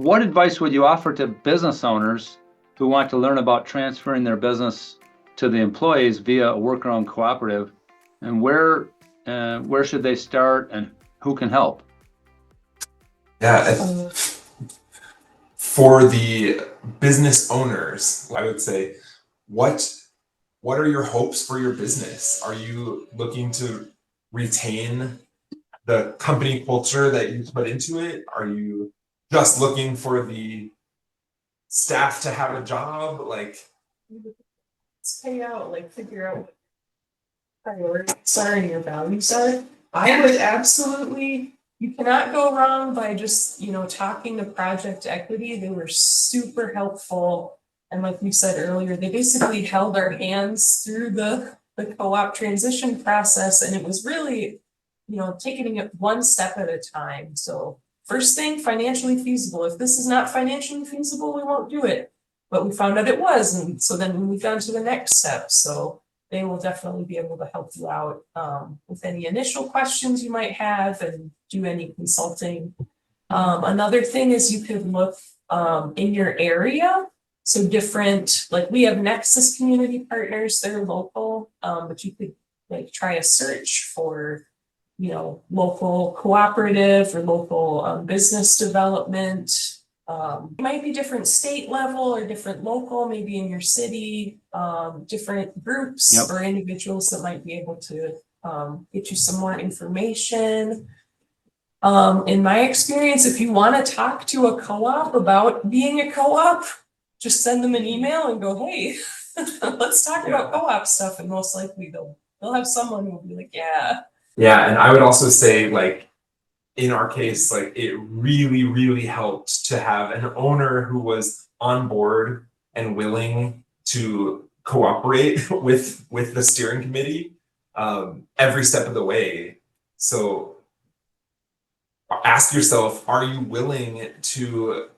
What advice would you offer to business owners who want to learn about transferring their business to the employees via a worker-owned cooperative, and where should they start and who can help? Yeah, for the business owners, I would say, what are your hopes for your business? Are you looking to retain the company culture that you put into it? Are you just looking for the staff to have a job? Like, pay out, like figure out what priorities are and your values are. I would absolutely, you cannot go wrong by just, talking to Project Equity. They were super helpful. And like we said earlier, they basically held our hands through the co-op transition process. And it was really, taking it one step at a time. So first thing, financially feasible. If this is not financially feasible, we won't do it. But we found out it was. And so then we moved on to the next step. So they will definitely be able to help you out with any initial questions you might have and do any consulting. Another thing is you could look in your area. So different, like we have Nexus Community Partners, they're local, but you could try a search for, local cooperative or local business development. It might be different state level or different local, maybe in your city, different groups or individuals that might be able to get you some more information. In my experience, if you want to talk to a co-op about being a co-op, just send them an email and go, hey, let's talk about co-op stuff. And most likely they'll have someone who will be like, yeah. Yeah, and I would also say, in our case, it really, really helped to have an owner who was on board and willing to cooperate with the steering committee every step of the way. So ask yourself, are you willing to,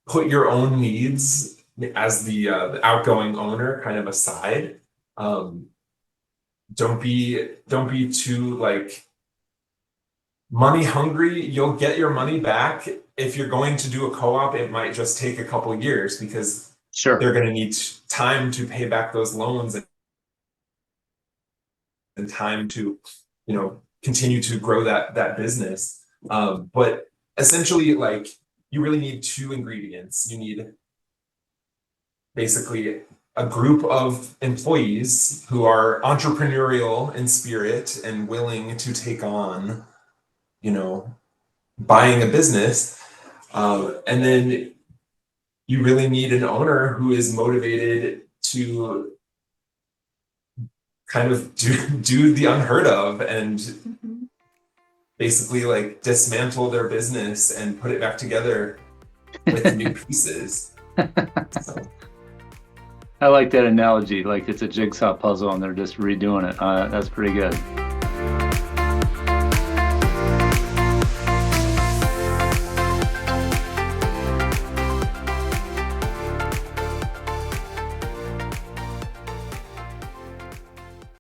put your own needs as the outgoing owner kind of aside? Don't be too money hungry. You'll get your money back. If you're going to do a co-op, it might just take a couple of years because they're going to need time to pay back those loans and time to, continue to grow that business. But essentially, you really need two ingredients. You need basically a group of employees who are entrepreneurial in spirit and willing to take on, buying a business. And then you really need an owner who is motivated to kind of do the unheard of and basically dismantle their business and put it back together with new pieces. So. I like that analogy, like it's a jigsaw puzzle and they're just redoing it. That's pretty good.